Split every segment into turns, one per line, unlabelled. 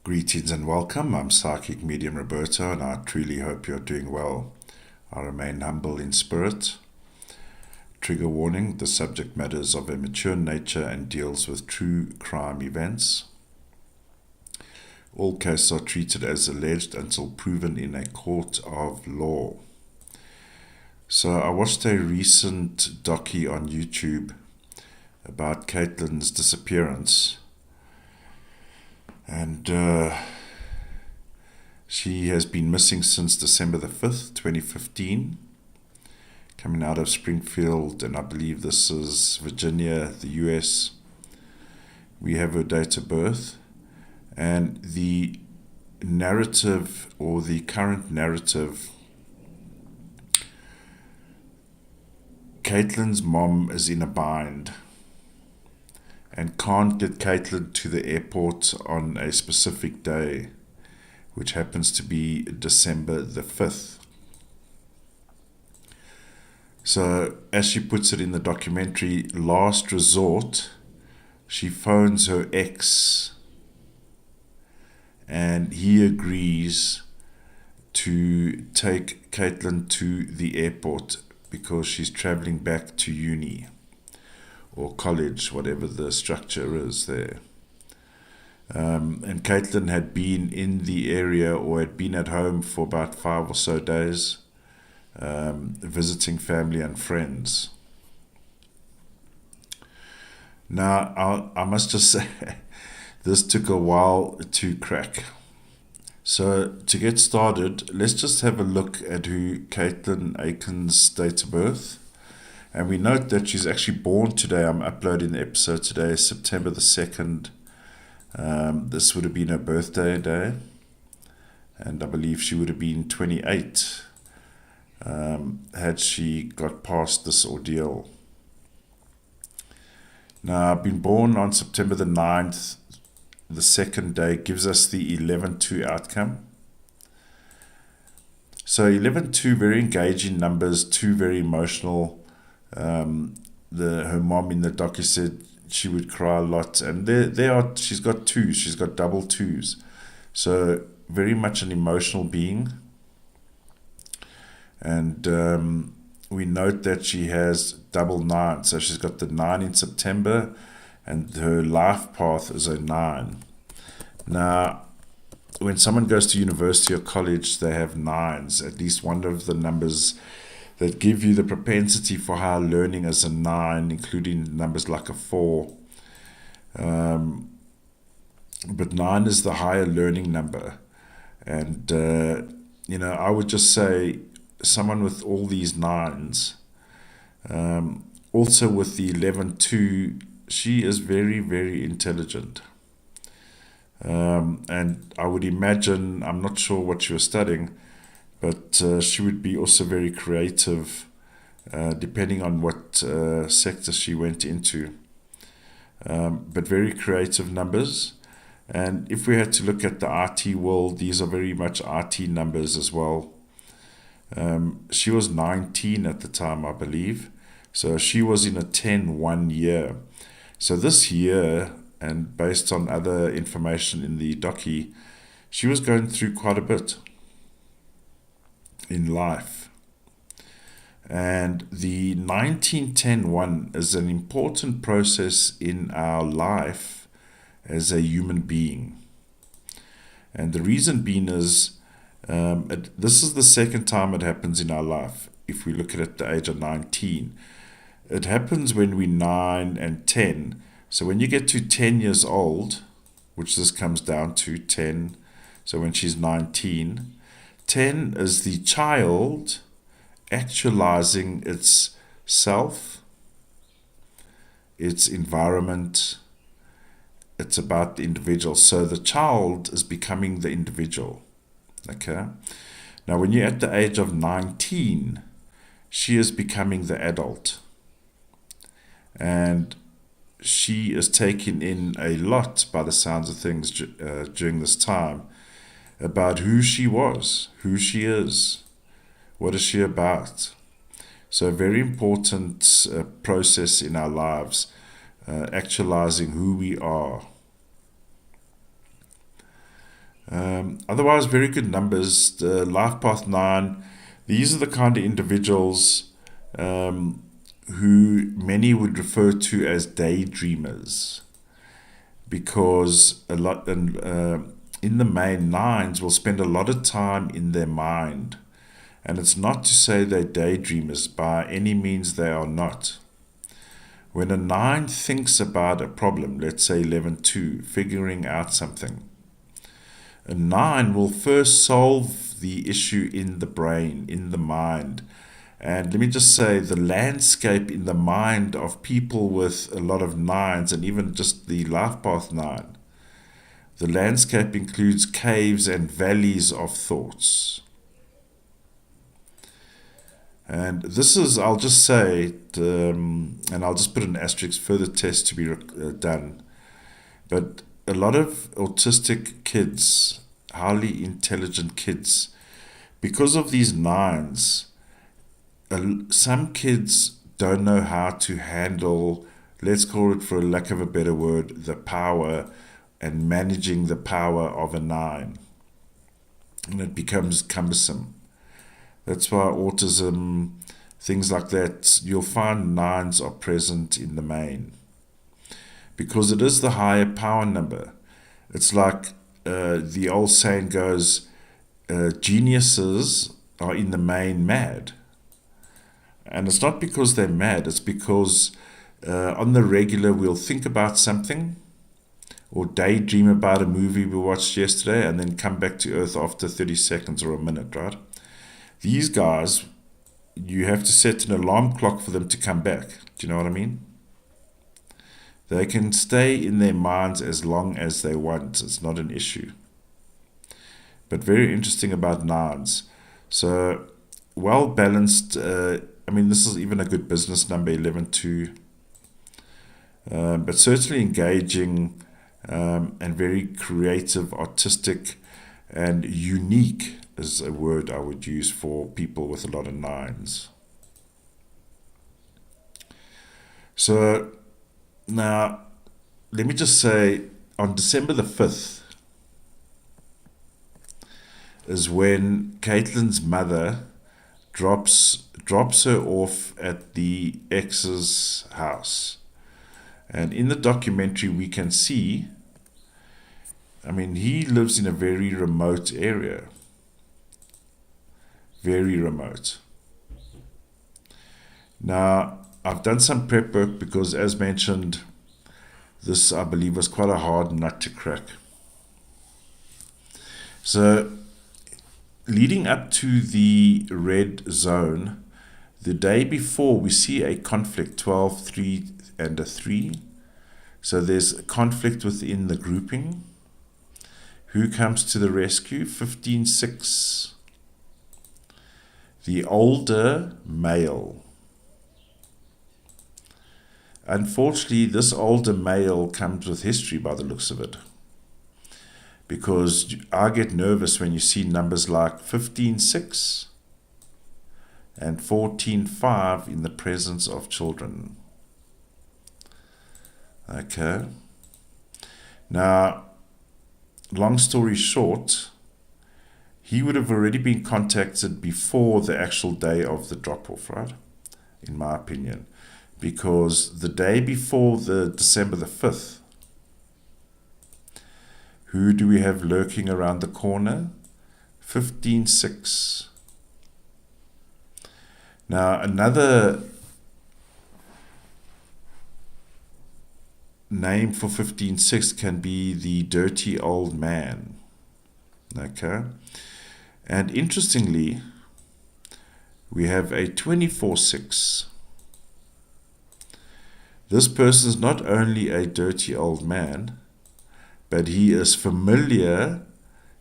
Greetings and welcome. I'm Psychic Medium Roberto, and I truly hope you're doing well. I remain humble in spirit. Trigger warning: the subject matter is of a mature nature and deals with true crime events. All cases are treated as alleged until proven in a court of law. So I watched a recent docu on YouTube about Katelin's disappearance. And she has been missing since December the 5th, 2015, coming out of Springfield, and I believe this is Virginia, the US. We have her date of birth, and the narrative, or the current narrative, Katelin's mom is in a bind and can't get Katelin to the airport on a specific day, which happens to be December the 5th. So, as she puts it in the documentary, last resort, she phones her ex, and he agrees to take Katelin to the airport because she's traveling back to uni or college, whatever the structure is there. And Katelin had been in the area, or had been at home for about 5 or so days, visiting family and friends. Now, I must just say, this took a while to crack. So, to get started, let's just have a look at who Katelin Akens' date of birth. And we note that she's actually born today. I'm uploading the episode today, September the 2nd. This would have been her birthday day. And I believe she would have been 28 had she got past this ordeal. Now, I've been born on September the 9th. The second day gives us the 11-2 outcome. So 11-2, very engaging numbers, 2 very emotional. Her mom in the docu said she would cry a lot, and she's got 2s, she's got double 2s, so very much an emotional being. And we note that she has double 9, so she's got the 9 in September, and her life path is a 9. Now, when someone goes to university or college, they have 9s, at least one of the numbers that give you the propensity for higher learning as a 9, including numbers like a 4. But 9 is the higher learning number. And, I would just say someone with all these 9s, also with the 11-2, she is very, very intelligent. And I would imagine, I'm not sure what she was studying, but she would be also very creative, depending on what sector she went into. But very creative numbers. And if we had to look at the RT world, these are very much RT numbers as well. She was 19 at the time, I believe. So she was in a 10-1 year. So this year, and based on other information in the docu, she was going through quite a bit in life. And the 19-10-1 is an important process in our life as a human being. And the reason being is, this is the second time it happens in our life. If we look at the age of 19, it happens when we're 9 and 10. So when you get to 10 years old, which this comes down to 10, so when she's 19, 10 is the child actualizing its self, its environment. It's about the individual. So the child is becoming the individual. Okay. Now, when you're at the age of 19, she is becoming the adult. And she is taking in a lot, by the sounds of things, during this time, about who she was, who she is, what is she about. So a very important process in our lives, actualizing who we are. Otherwise, very good numbers. The Life Path 9, these are the kind of individuals who many would refer to as daydreamers, because a lot in the main, nines will spend a lot of time in their mind. And it's not to say they're daydreamers, by any means they are not. When a 9 thinks about a problem, let's say 11-2, figuring out something, a 9 will first solve the issue in the brain, in the mind. And let me just say, the landscape in the mind of people with a lot of 9s, and even just the Life Path 9, the landscape includes caves and valleys of thoughts. And this is, I'll just say, and I'll just put an asterisk, further tests to be done. But a lot of autistic kids, highly intelligent kids, because of these 9s, some kids don't know how to handle, let's call it, for lack of a better word, the power and managing the power of a 9. And it becomes cumbersome. That's why autism, things like that, you'll find 9s are present in the main, because it is the higher power number. It's like the old saying goes, geniuses are in the main mad. And it's not because they're mad, it's because on the regular we'll think about something or daydream about a movie we watched yesterday and then come back to earth after 30 seconds or a minute, right? These guys, you have to set an alarm clock for them to come back. Do you know what I mean? They can stay in their minds as long as they want. It's not an issue. But very interesting about 9s. So, well balanced. This is even a good business number, 11-2. But certainly engaging and very creative, artistic, and unique is a word I would use for people with a lot of 9s. So now, let me just say, on December the 5th is when Katelin's mother drops her off at the ex's house. And in the documentary we can see, he lives in a very remote area. Very remote. Now, I've done some prep work because, as mentioned, this, I believe, was quite a hard nut to crack. So, leading up to the red zone, the day before, we see a conflict, 12, 3, and a 3. So there's a conflict within the grouping. Who comes to the rescue? 15, 6. The older male. Unfortunately, this older male comes with history by the looks of it. Because I get nervous when you see numbers like 15-6 and 14-5 in the presence of children. Okay. Now, long story short, he would have already been contacted before the actual day of the drop-off, right? In my opinion. Because the day before the December the 5th, who do we have lurking around the corner? 15-6. Now, another name for 15-6 can be the dirty old man. Okay? And interestingly, we have a 24-6. This person is not only a dirty old man, but he is familiar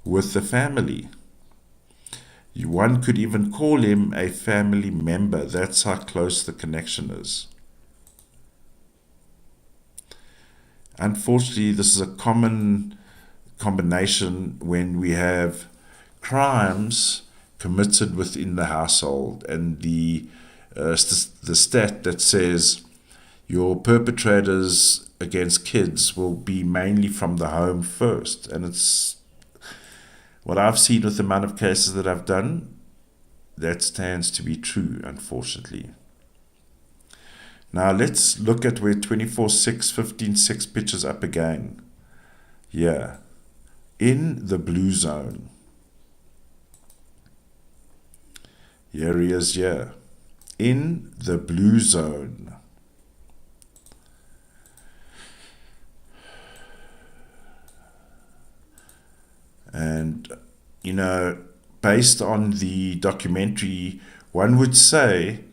with the family. One could even call him a family member. That's how close the connection is. Unfortunately, this is a common combination when we have crimes committed within the household, and the stat that says your perpetrators against kids will be mainly from the home first. And it's what I've seen with the amount of cases that I've done, that stands to be true, unfortunately. Now let's look at where 24/6, 15/6 pictures up again. Yeah, in the blue zone. Here he is, yeah, in the blue zone. And, you know, based on the documentary, one would say,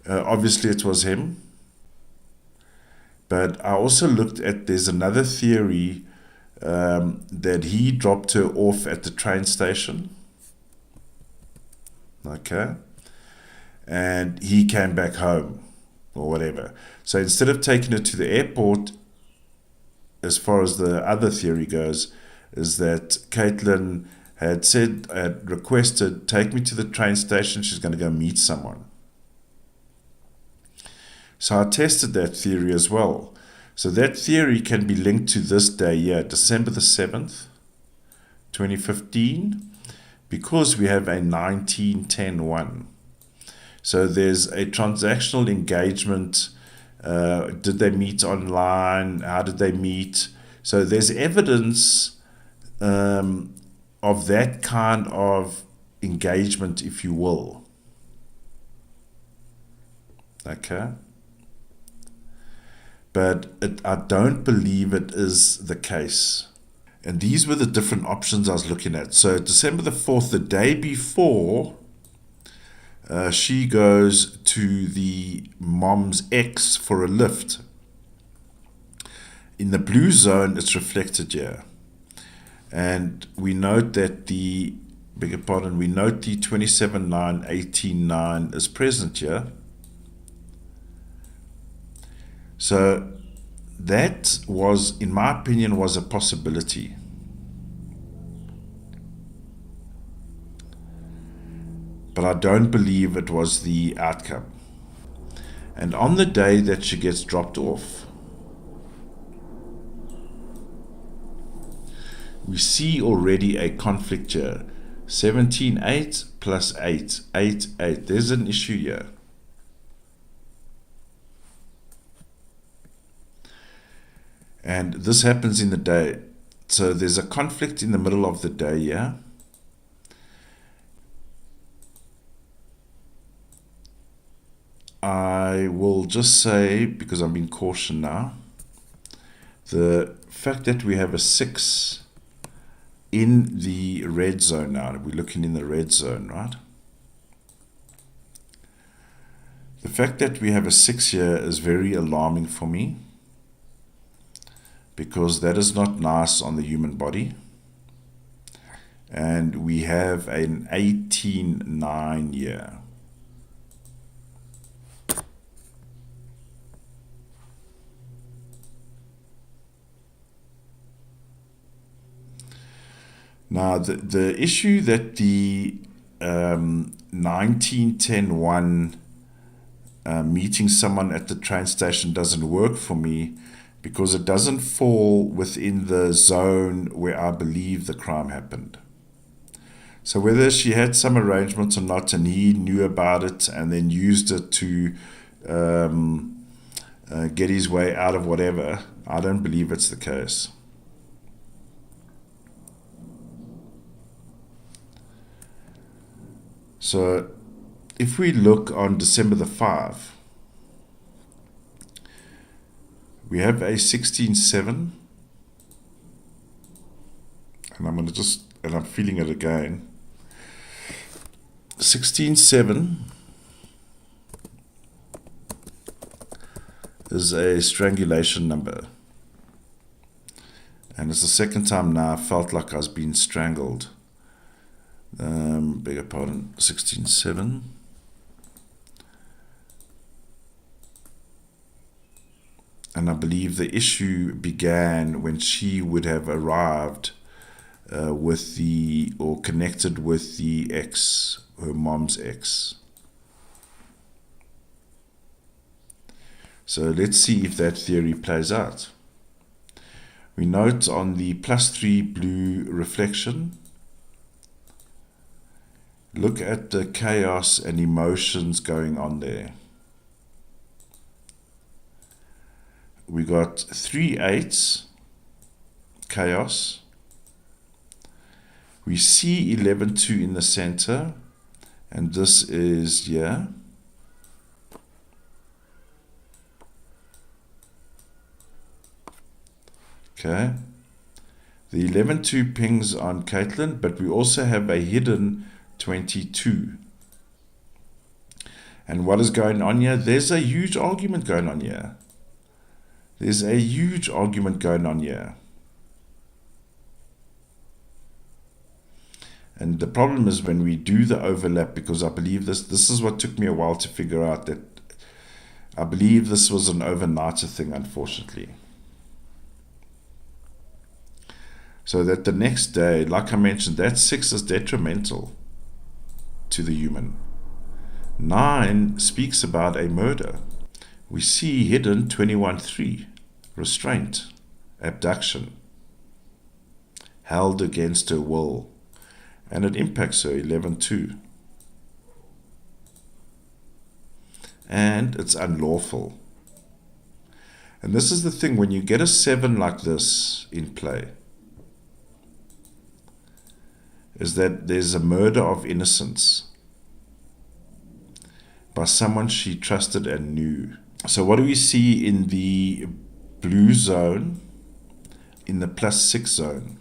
obviously it was him. But I also looked at, there's another theory that he dropped her off at the train station. Okay. And he came back home or whatever. So instead of taking her to the airport, as far as the other theory goes, is that Katelin had requested, take me to the train station, she's going to go meet someone. So I tested that theory as well. So that theory can be linked to this day here, December the 7th, 2015, because we have a 1910-1. So there's a transactional engagement. Did they meet online? How did they meet? So there's evidence of that kind of engagement, if you will. Okay. But I don't believe it is the case. And these were the different options I was looking at. So December the 4th, the day before, she goes to the mom's ex for a lift. In the blue zone, it's reflected here. And we note that the 27/9/18/9 is present here. So that was, in my opinion, was a possibility. But I don't believe it was the outcome. And on the day that she gets dropped off, we see already a conflict here. 17/8 plus 8, 8/8. There's an issue here. And this happens in the day. So there's a conflict in the middle of the day, yeah? I will just say, because I'm being cautioned now, the fact that we have a 6 in the red zone now, we're looking in the red zone, right? The fact that we have a 6 here is very alarming for me, because that is not nice on the human body. And we have an 18/9 here. Now, the issue that the 1910-1 meeting someone at the train station doesn't work for me, because it doesn't fall within the zone where I believe the crime happened. So whether she had some arrangements or not, and he knew about it and then used it to get his way out of whatever, I don't believe it's the case. So if we look on December the 5th, we have a 16/7, and I'm feeling it again. 16/7 is a strangulation number. And it's the second time now I felt like I was being strangled. Beg your pardon, 16/7. And I believe the issue began when she would have arrived connected with the ex, her mom's ex. So let's see if that theory plays out. We note on the +3 blue reflection Look at the chaos and emotions going on there. We got 3 8s, chaos. We see 11 2 in the center, and this is here. Okay. The 11 2 pings on Katelin, but we also have a hidden 22. And what is going on here? There's a huge argument going on here. There's a huge argument going on here. And the problem is when we do the overlap, because I believe this is what took me a while to figure out, that I believe this was an overnighter thing, unfortunately. So that the next day, like I mentioned, that 6 is detrimental to the human. 9 speaks about a murder. We see hidden 21 3, restraint, abduction, held against her will, and it impacts her 11 2. And it's unlawful. And this is the thing, when you get a 7 like this in play, is that there's a murder of innocence by someone she trusted and knew. So what do we see in the blue zone, in the +6 zone?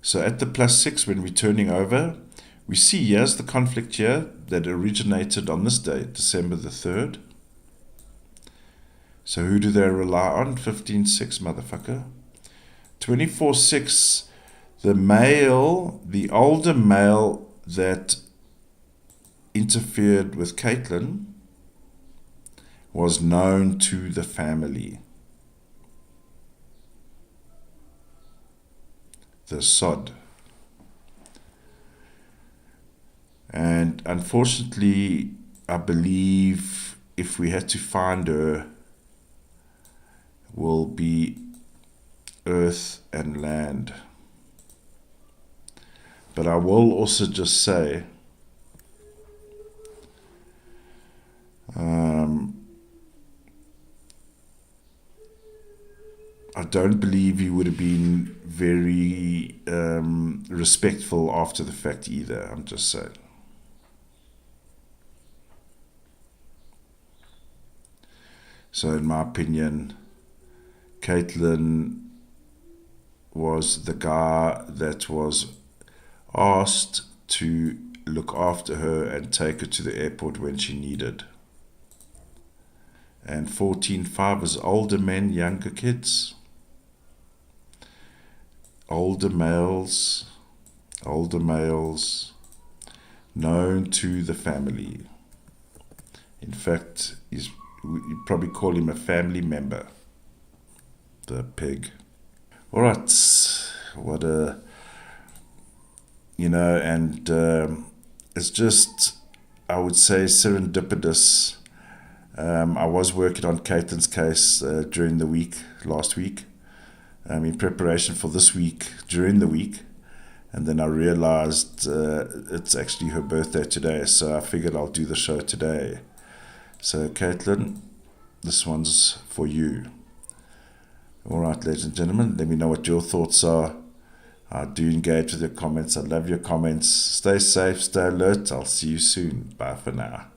So at the +6, when we're turning over, we see here's the conflict here that originated on this day, December the 3rd. So who do they rely on? 15-6, motherfucker. 24-6, the male, the older male that interfered with Katelin was known to the family. The sod. And unfortunately, I believe if we had to find her, will be earth and land. But I will also just say, I don't believe he would have been very respectful after the fact either, I'm just saying. So in my opinion, Katelin was the guy that was asked to look after her and take her to the airport when she needed. And 14-5 is older men, younger kids. Older males, known to the family. In fact, you'd probably call him a family member. The pig. All right, what a, and it's just, I would say, serendipitous. I was working on Katelin's case during the week, last week, in preparation for this week, during the week, and then I realized it's actually her birthday today, so I figured I'll do the show today. So Katelin, this one's for you. All right, ladies and gentlemen, let me know what your thoughts are. I do engage with your comments. I love your comments. Stay safe, stay alert. I'll see you soon. Bye for now.